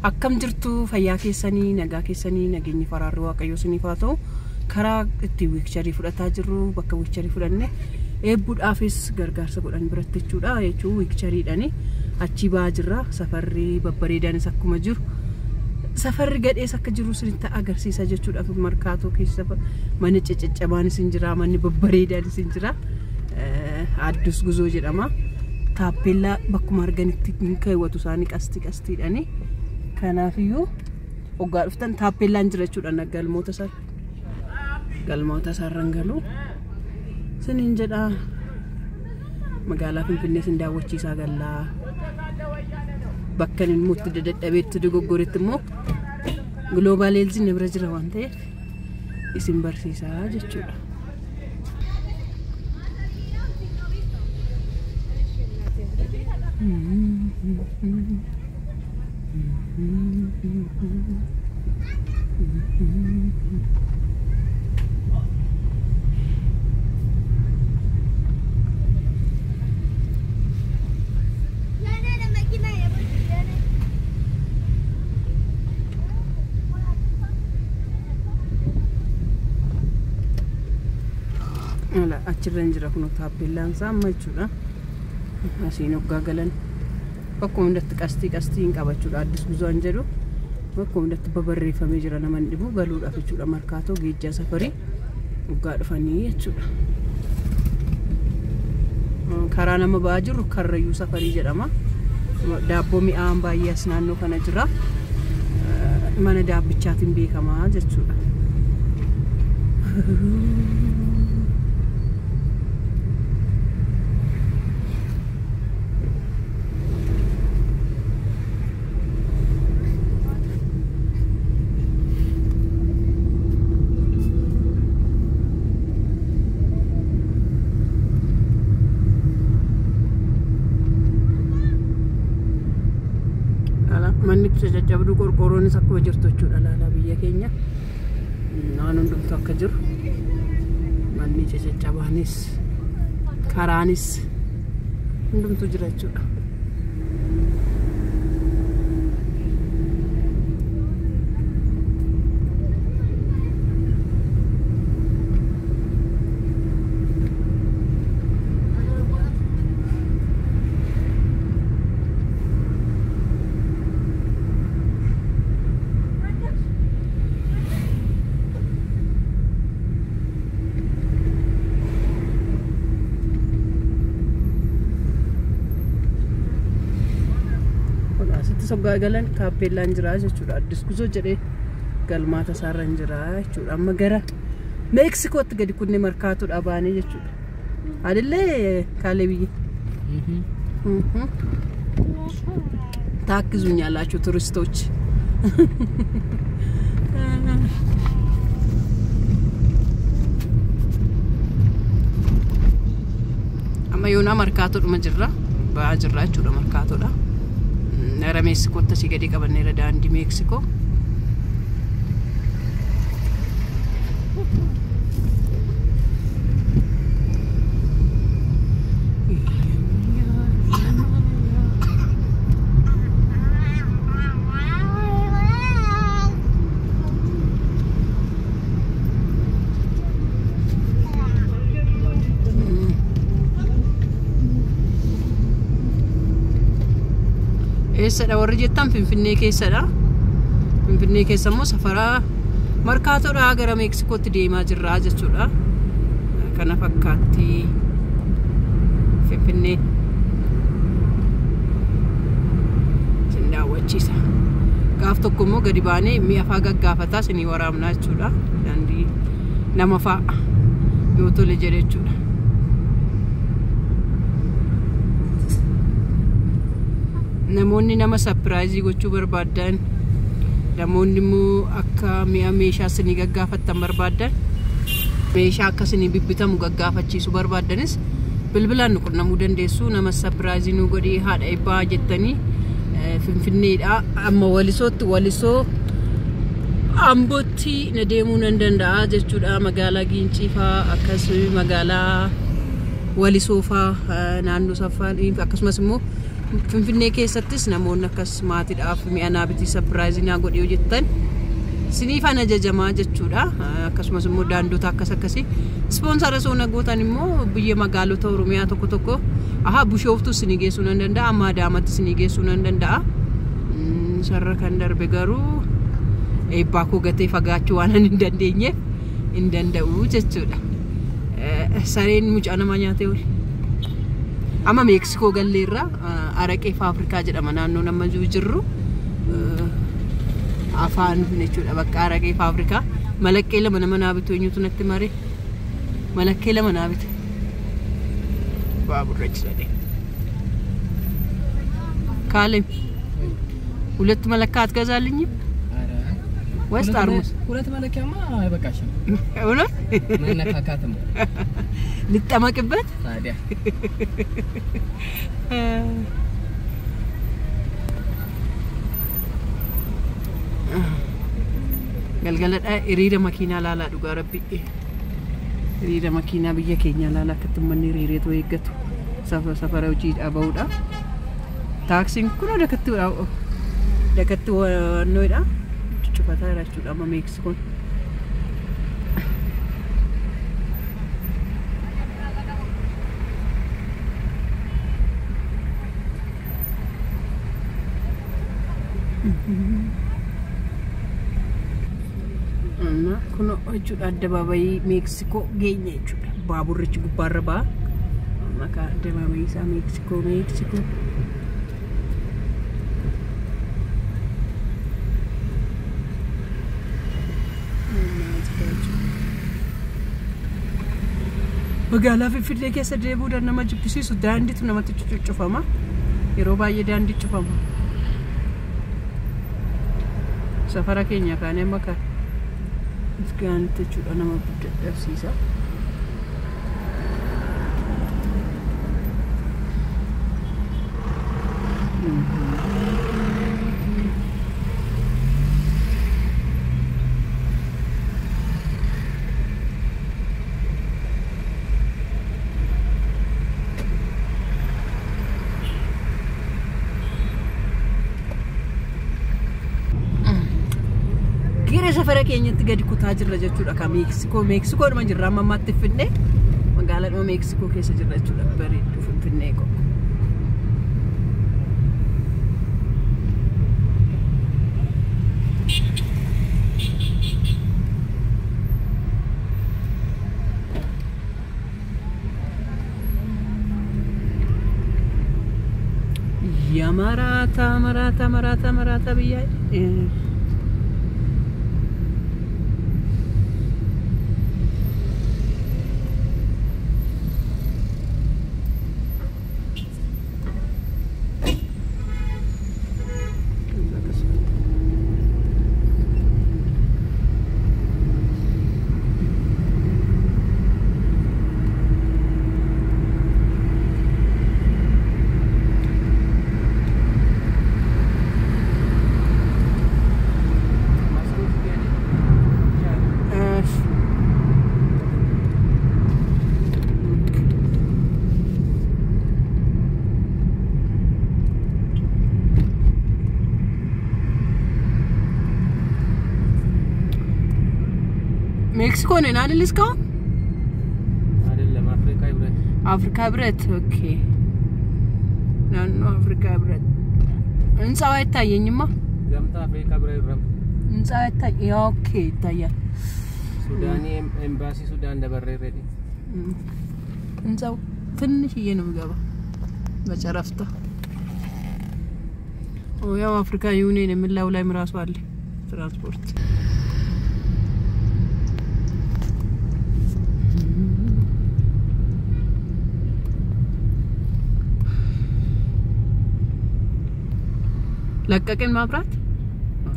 akkam jirtu fayyaa keessanii nagaa keessanii nageenyi faraarri waaqayyo isiniif haa ta'u karaa itti wiikcharii fudhataa jirru bakka wiikcharii fudhanne eebbuudhaafis gargaarsa godhan biratti jechuudha jechuun wiikchariidhaani achi ba'aa jirra safarri babbareedaanis akkuma jiru safarri gadhees akka jiru isinitti agarsiisa jechuudha markaatoo keessa manni ciccicabaanis hin jira manni babbareedaanis hin jira addus guzoo jedhama taappellaa bakkuma arganitti kaawwatu isaanii qastiidhaani kanaafiyyuu hoggaa dhuftan taappellaan jira jechuudha galmoota sarran galuu siniin jedha magaalaa Finfinnee sin daawwachiisaa gallaa bakka inni mutti dadhabeetti dogoggoreetti immoo global health ni bira jira waan ta'eef isin barsiisaa jechuudha. Ala achirran jira kun taappellaan isaa amma jechuudha. Asiin hoggaa galan bakkuma hundatti qastiin qabachuudha addis guzoon jedhu bakkuma hundatti babarreeffamee jira naman dhibu galuudhaaf jechuudha markaatoo geejjaa safarii hoggaa dhufanii jechuudha. Karaa nama ba'aa jirru karrayyuu safarii jedhama. Daabboo mi'aan baay'ee as naannoo kana jira. Mana daabbichaatiin beekamaa jechuudha. Manni jajjabduu qorqorroonis akkuma jirtu jechuudha laalaa biyya keenya naan hundumtu akka jiru manni jajjabaanis karaanis hundumtu jira jechuudha. Soggaa galan taappellaan jira jechuudha addis guzoo jedhee galmaata isaarran jira jechuudha amma gara Meeksikootti gadi kunne markaatoodha baanee jechuudha adillee kaalee biyya taakkizuun yaalaachuu turistochi amma yoonaa markaatoodhuma jirra ba'aa jirra jechuudha markaatoodha. Nara Meeksikootti asii gadi qabanneera daandii Meeksikoo. Keessadha warri jettan Finfinnee keessadha. Finfinnee keessa immoo safaraa markaatoodhaa gara Meeksikootti deemaa jirra jechuudha. Kana fakkaatti Finfinnee sin daawwachiisa. Gaaf tokko immoo gadi baanee mi'a fa'aa gaggaafataa isinii waraabnaa jechuudha. Daandii nama fa'aa yoo tole jedhe jechuudha. Namoonni nama surprise gochuu barbaadan namoonni immoo akka mi'a meeshaa isinii gaggaafattan barbaadan meeshaa akka isinii bibbitamu gaggaafachiisu barbaadanis bilbilaan nu qunnamuu dandeessu nama surprise nu godhee haadha eebbaa jettanii Finfinneedha amma walisoo Ambootti na deemuu nan danda'a jechuudha magaalaa Gincii fa'aa akkasumas magaalaa Walisoo fa'aa naannoo Saffaan akkasumas immoo Finfinnee keessattis namoonni akkas maatiidhaaf mi'a naabitii surprise naa godhee hojjetan siniifan ajajamaa jechuudha. Akkasumas immoo daandota akkasii sponsora soona gootan immoo biyya magaalota Oromiyaa tokko Bishooftu sinii geessuu nan danda'a, amma Adaamaatti sinii geessuu nan danda'a. Sarara kan darbe garuu eebbaa koo gatee fagaachuu waan hin dandeenyeef hin danda'u jechuudha. Sareen mucaa nama nyaatee oli. Amma Meeksikoo galleerra araqee Afrikaa jedhama naannoo nama jirru. Afaan jechuudha bakka araqee Afrikaa. Malaqqee lama nama naabitu eenyutu natti mare. Malaqqee lama naabitu. Baabura jedhee. Kaalem. ሁለት መለካት ገዛልኝ ወይስ ጠርሙስ? ሁለት መለኪያማ አይበቃሽም። እውነት መነካካትም ልጠመቅበት ታዲያ galgaladha hiriira makiinaa laalaa dhugaa rabbi hiriira makiinaa biyya keenya laalaa akkatti manni hiriireetu eeggatu safara hojii dhaaba'uudha. Taaksiin kun dakatti wannoodha cufataa jirachuudha amma Meeksikoon. Kun jechuudha addabaabayii Meeksikoo geenye jechuudha. Baaburrichi gubbaarra ba'a. Maqaa addabaabayii isaa Meeksikoo. Magaalaa Finfinnee keessa deemuudhaan nama jibbisiisu daandiitu namatti cuccufama. Yeroo baay'ee daandii cufama. Safara keenya kaanee maka isgaanitti jechuudha nama dhabsiisa. Safara keenyatti gadi kutaa jirra jechuudha ka Meeksikoo dhuma jirra amma ammaatti Finfinnee magaalaa dhuma Meeksikoo keessa jirra jechuudha bareedu Finfinnee ko. Ya marata biyya Mexico ne nani lisko? Adellem Afrika Hibረት ኦኬ ናኖ አፍሪካ ህብረት እንጻው አይታየኝማ ገምታ አፍሪካ ህብረት ይረም እንጻው አይታይ ኦኬ ይታያል ሱዳን ኤምባሲ ሱዳን ደበረረዲ እንጻው ትንሽዬ ነው የሚገባው በጨረፍታ ያው አፍሪካ ዩኒየን የሚላው ላይ ምራሱ አለ ትራንስፖርት ለቀቀን ማብራት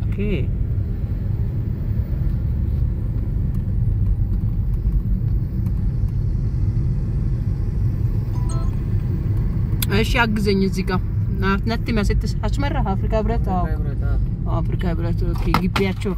ኦኬ እሺ አግዘኝ እዚህ ጋር ናት የሚያሰጥስ አስመራ አፍሪካ ህብረት አፍሪካ ህብረት ኦኬ ግቢያቸው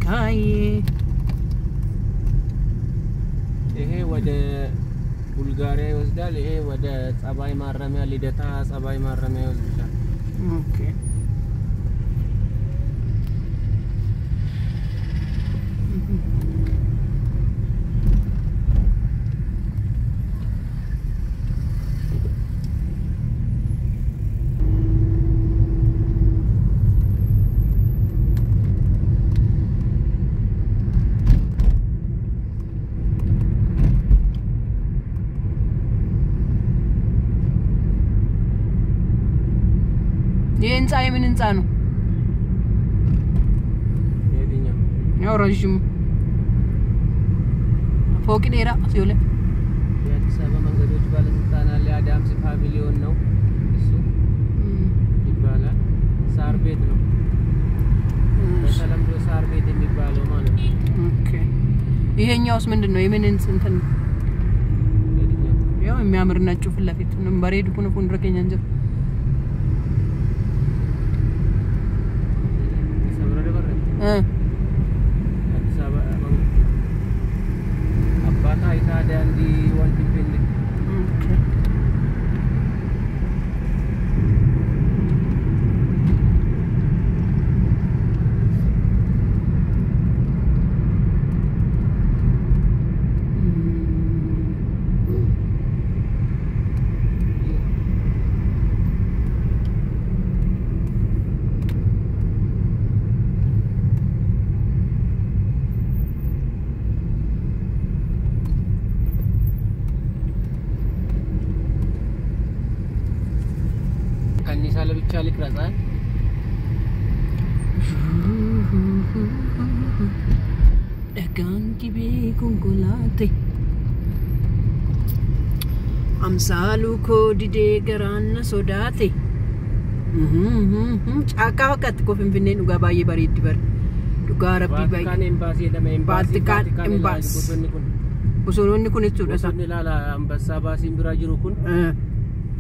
ታዬ ይሄ ወደ ቡልጋሪያ ይወስዳል። ይሄ ወደ ጸባይ ማረሚያ ልደታ ጸባይ ማረሚያ ይወስዳል። ኦኬ የህንጻ የምን ህንጻ ነው? የትኛው? ያው ረጅም ፎቅ ኔራ ሲውለ የአዲስ አበባ መንገዶች ባለስልጣን አለ። አዳምስ ፓቪሊዮን ነው እሱ ይባላል። ሳር ቤት ነው በተለምዶ ሳር ቤት የሚባለው ማለት ነው። ኦኬ ይሄኛውስ ምንድነው? የምን እንትን ነው? የትኛው? ያው የሚያምር ነጩ ፊት ለፊት ነው በሬድ ኩን ኩን ረከኛ እንጀ አዲስ አበባ አባታ አይታዳ እንዲ ወንድ ቢል ከኒሳ ለብቻ ልቅረጻል። ደጋንቂ ቤኩንኩላቴ አምሳሉ ኮዲዴ ገራነ ሶዳቴ ጫካ ወቀት ኮ ፊንፊኔ ዱጋ ባዬ በሬድ በር ዱጋ ረቢ ባዬ ቫቲካን ኤምባሲ ደማ ኤምባሲ ቫቲካን ኤምባሲ ቦሶኖኒ ኩን እቹ ደሳ ላላ አንበሳ ባሲ ቢራ ጅሩ ኩን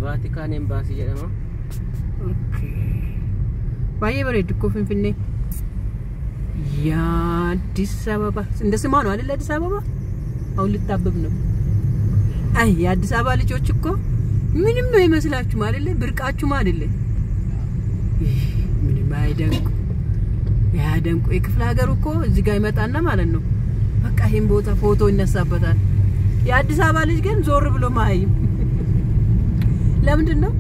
ቫቲካን ኤምባሲ ጀደማ ኦኬ ባዬ በሬድ ኮ ፊንፊኔ ያ አዲስ አበባ እንደ ስሟ ነው አይደል? አዲስ አበባ አሁን ልታበብ ነው። አይ የአዲስ አበባ ልጆች እኮ ምንም ነው ይመስላችሁ አይደል? ብርቃችሁ አይደል? ምንም አይደንቁ ያደንቁ። የክፍለ ሀገር እኮ እዚህ ጋር ይመጣና ማለት ነው በቃ ይሄን ቦታ ፎቶ ይነሳበታል። የአዲስ አበባ ልጅ ግን ዞር ብሎ ማይም ለምንድን ነው?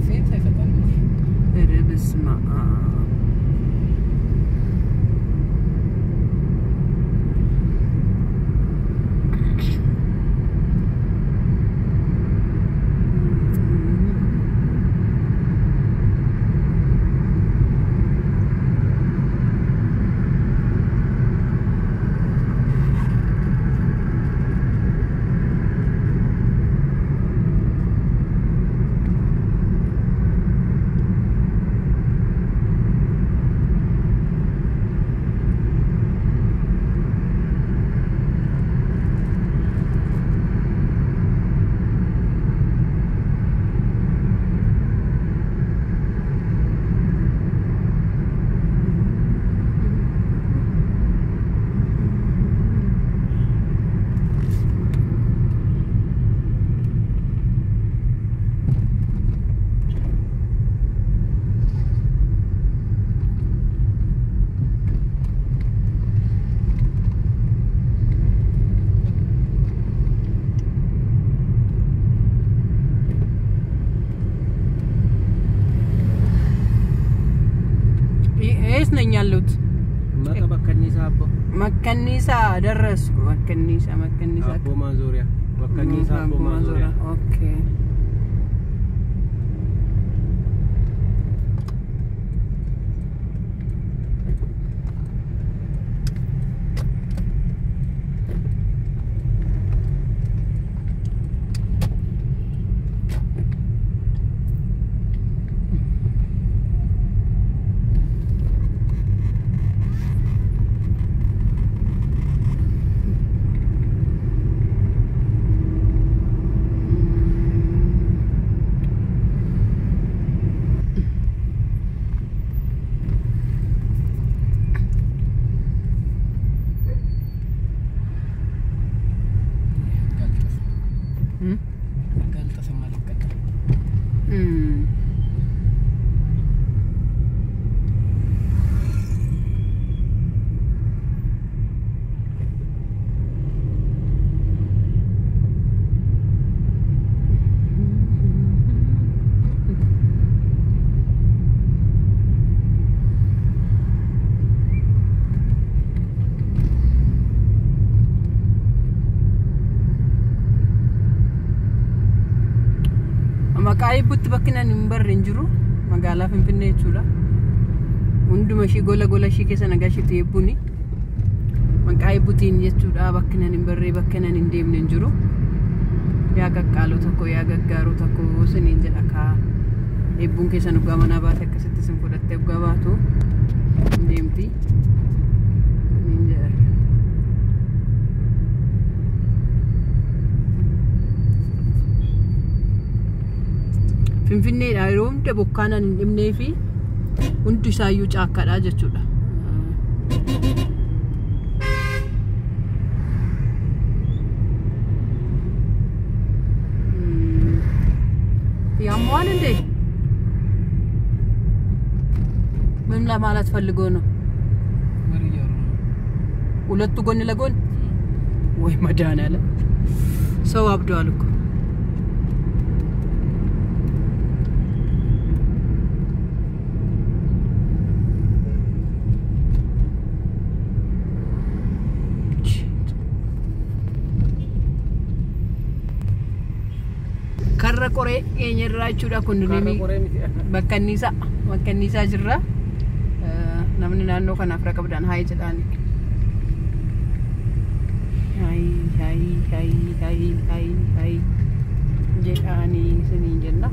ሴት አይፈጣም። በስማ ኤስ ነኝ ያሉት መከበከኒሳ አቦ መከኒሳ ደረስኩ። መከኒሳ አቦ ማዞሪያ መከኒሳ አቦ ማዞሪያ ኦኬ Kan ተሰማለከተ Maqaa eebbutti bakkinaan hin barre hin jiru magaalaa Finfinnee jechuudha. Hunduma ishii gola ishii keessa nagaa ishiitti eebbuuni. Maqaa eebbutiin jechuudha bakkinaan hin barre bakkinaan hin deemne hin jiru. Yaa qaqqaaluu tokko yaa gaggaaru tokko siniin jedha kaa eebbuun keessa dhugaa manaa baate akkasitti sin fudhattee dhugaa baatu hin deemti. Siniin jedha. Finfinneedha yeroo hunda bokkaanaan hin dhibnee fi hundi isaayyuu caakkadha jechuudha. ያሟል እንዴ ምን ለማለት ፈልጎ ነው? ሁለቱ ጎን ለጎን ወይ መድኃኒዓለም ሰው አብዷል እኮ karra qoree eenyarraa jechuudha kun bakkanniisaa jirra namni naannoo kanaaf raqabdaan hayi jedhaani hayi jedhaani siniin jenna.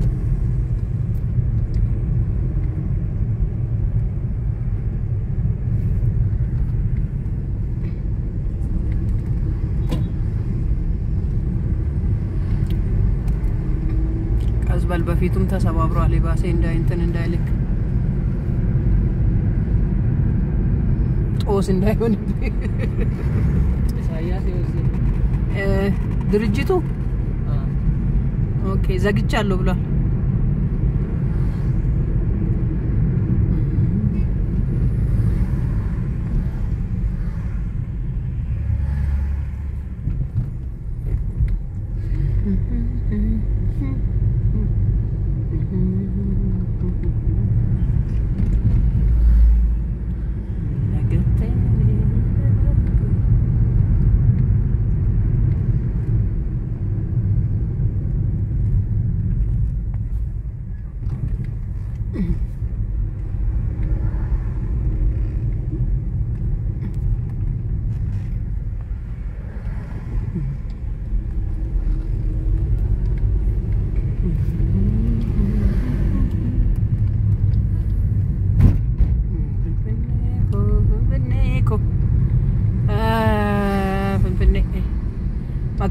በል በፊቱም ተሰባብሯል ይባሴ እንዳይንተን እንዳይልክ ጦስ እንዳይሆን ኢሳያስ ይወስድ ድርጅቱ ኦኬ ዘግቻለሁ ብሏል።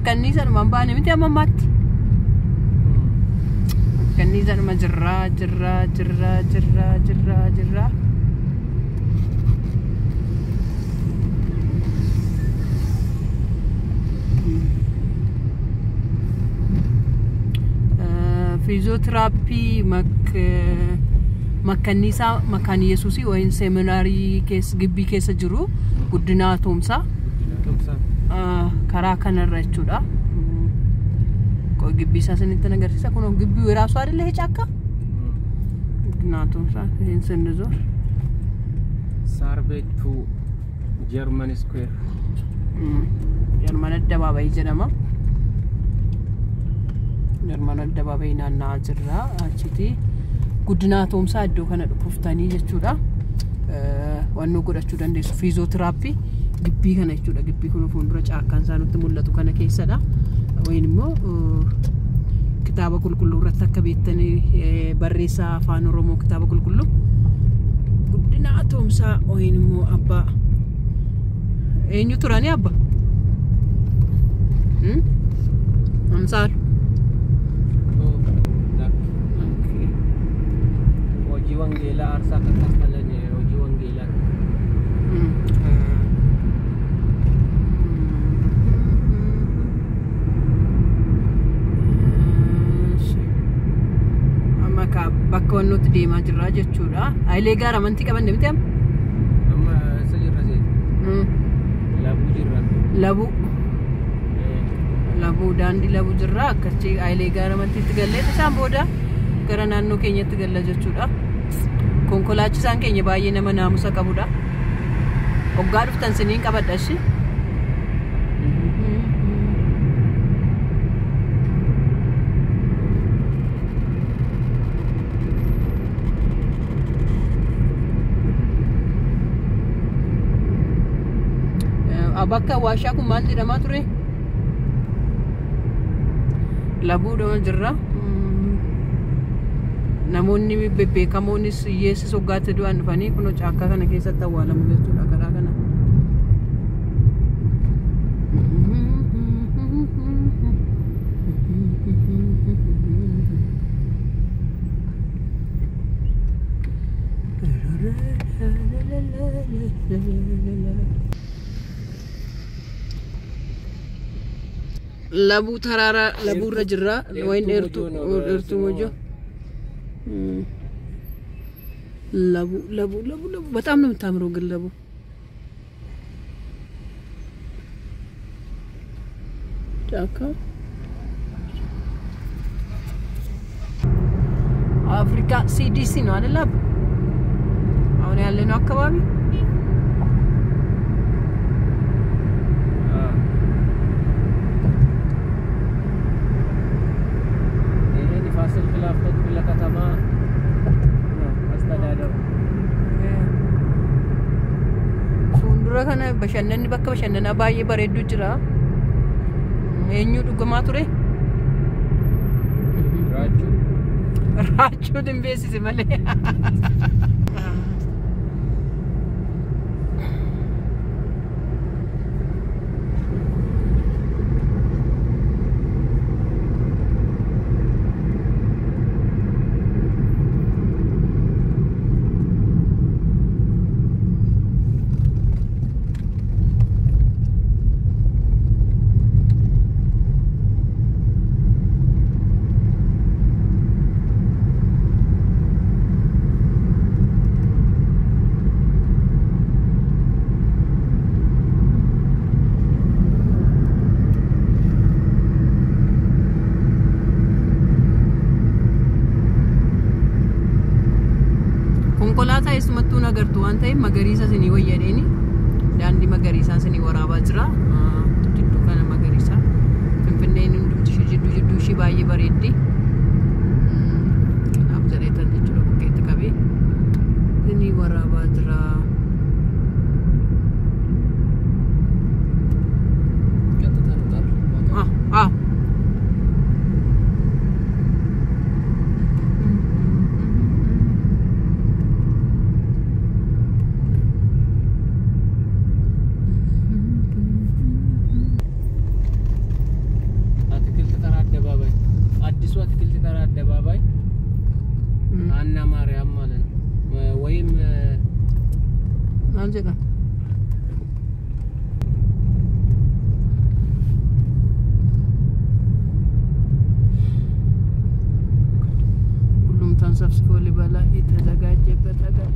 Kanisa rumah bani mesti ama mati. Kanisa rumah jerah. Fizioterapi makanisa makan Yesusi wain seminari kes gibbi kesa jiru guddina tumsa. karaa kanarra jechuudha. Qoy gibbii isaa sanitti nagarsiisa kun gibbii wiraasuu አይደለ ጫካ ናቱም ሳ እንሰንዞር ሳር ቤቱ ጀርመን ስኩዌር ጀርመን አደባባይ ጀነማ ጀርመን አደባባይ ናና ጅራ አቺቲ ጉድና ቶምሳ አዶ ከነ ዱፍታኒ jechuudha wanno godhachuu dandeessu fizioterapi gibbii kana jechuudha gibbii kun fuuldura caakkaan saanutti mul'atu kana keessadha wayinimmoo kitaaba qulqulluu irratti akka beektanii barreessaa afaan oromoo kitaaba qulqulluu guddina atoomsaa wayinimmoo abbaa eenyu turani abba amsaalu hojii wangeelaa aarsaa kan taasifalan hojii wangeelaa bakka wannooti deemaa jirra jechuudha. Haayilee gaara amantii qaban deemte amma? Amma isa jirra see. Labuu jirra. Labuu daandii labuu jirra akkasii haayilee gaara amantiitti gallee isaan booda gara naannoo keenyatti galla jechuudha. Konkolaachisaan keenya baay'ee nama naamusa qabudha. Hoggaa dhuftan siniin qabadha shi. Bakka waashaa kun maal jedhamaa ture? Labuudha jirra. Namoonni bebbeekamoonis hiyyeessis hoggaatti du'an dhufanii kunoo caakkaa kana keessatti awwaalamu jechuudha karaa kana. Labuu taraara labuurra jirra wayin dheertuu mojo labu በጣም ነው የምታምረው ግን ለቡ ጫካ አፍሪካ ሲዲሲ ነው አይደል አሁን ያለነው አካባቢ kana bashannanni bakka bashannanaa baay'ee bareedduu jira. Eenyu dhugumaa ture? Raachuu dimbeessise malee. konkolaataa isumattuu nagartu waan ta'eef magariisa sinii wayyadeeni daandii magariisaa sinii waraabaa jira jidduu kana magariisa finfinneen hundumti jidduu ishii baay'ee bareeddi kanaaf jareetan jechuudha bukkeetti qabee sinii waraabaa jira. Anna Maryam ማለት ወይም አንጀጋ ሁሉም ተንሰፍስፎ ሊበላ የተዘጋጀበት ነገር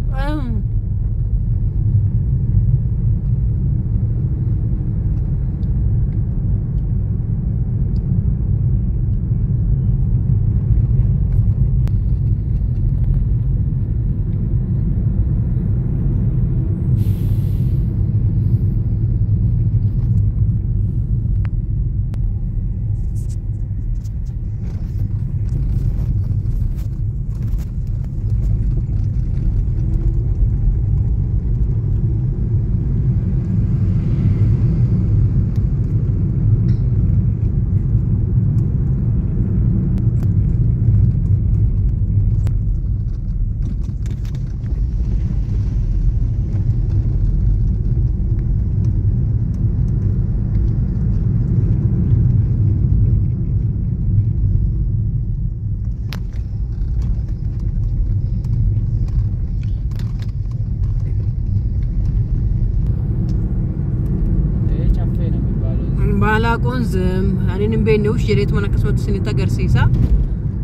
Konzem hari ini benush jadi itu mana kesempatan sini tak gersisa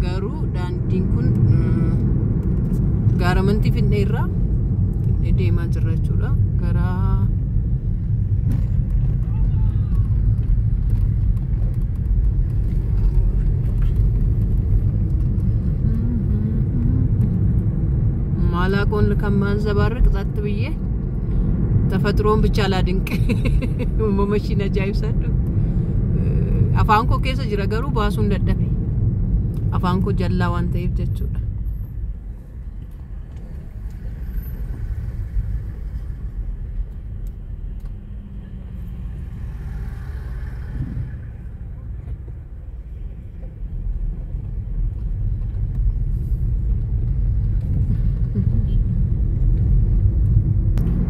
garu dan dingkun Gaaramantii Finfinnee irraa deemaa jirra jechuudha. Gara ማላቆን ከማንዘባርቅ ጸጥ ብዬ ተፈጥሮን ብቻ ላድንቅ መመሽና ጃይሰዱ አፋንኮ ከሰ ጅረገሩ ባሱ እንደደፈ አፋንኮ ጀላ ዋንተ ይብጀቹዳ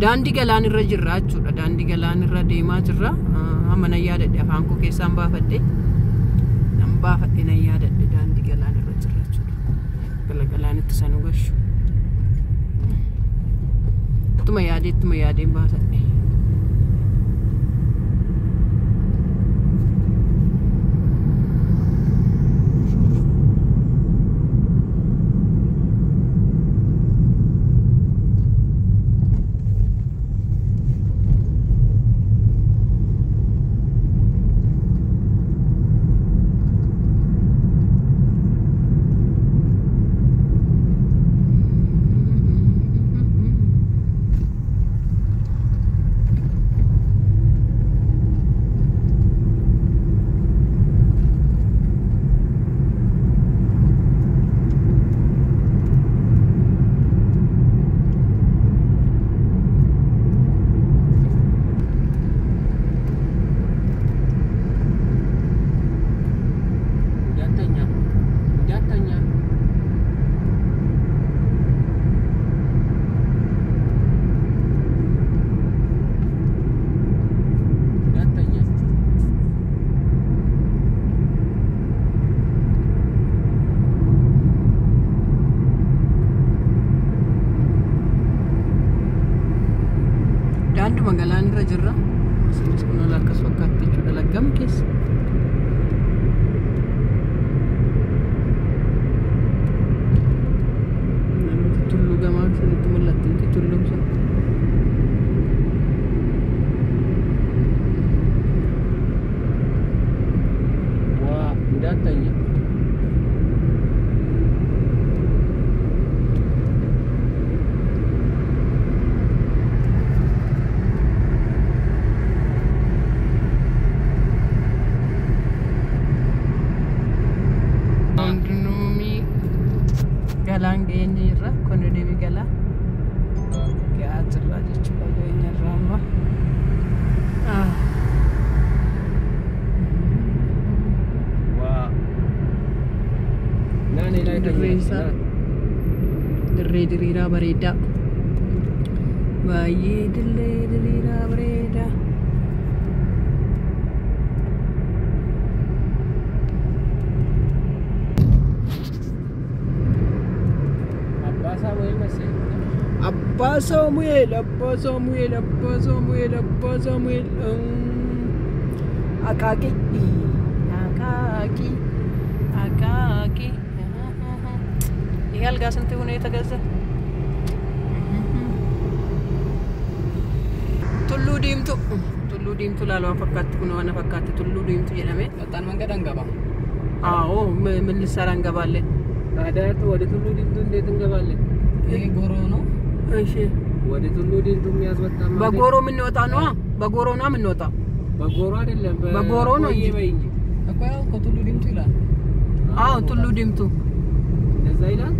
daandii galaan irra jirra jechuudha. Daandii galaan irra deemaa jirra. Amana yaadadhe afaan koo keessaan baafadhe. Nan baafadhe nan yaadadhe daandii galaan irra jirra jechuudha. Galaanitti sanu gashu. Tuma yaadeen baasadhe. Daandii magaalaan irra jirra. Asinis kun lakkas fakkaatti jechuudha laggam keessa. Namoota tulluu gamaa sanitti mul'atti tulluun sun. Waa miidhagtanya. Galaan geenye irra kono deebi gala gaazirra jechuudha geenye irra amma waa nani laayita dirree diriiraa bareedaa baay'ee dirree diriiraa bareedaa Abba Samuel Akaki Ihal gasanti hune tagaza Tullu diimtu laaloo fakkaatti kun waan fakkaatti tullu diimtu jedhame Waxaan mangadan gaba. millisaraan gabaalle Adaatu wadi tullu diimtu እንዴት እንገባለን? ይሄ ጎሮ ነው። እሺ ወዲ tullu diimtu የሚያስወጣ ማለት በጎሮ ምን ወጣ ነው በጎሮ ነው ምን ወጣ በጎሮ አይደለም በጎሮ ነው እንጂ እኮ ያው tullu diimቱ ይላል tullu diimtu እንደዛ ይላል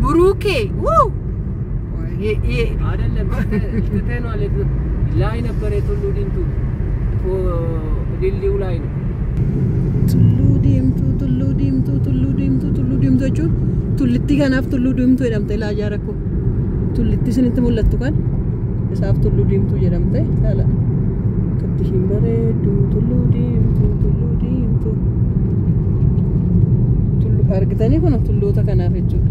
ብሩኬ ዋው አይደለም ተተነው አለ ላይ ነበር tullu diimtu ድልድዩ ላይ ነው tullu diimtu jechuun tullitti kanaaf tullu diimtu jedhamte laa jaarakko tullitti isinitti mul'attu kan isaaf tullu diimtu jedhamte haala kattishiin bareeddu tullu diimtu tullu argitanii kun tulloota kanaaf jechuudha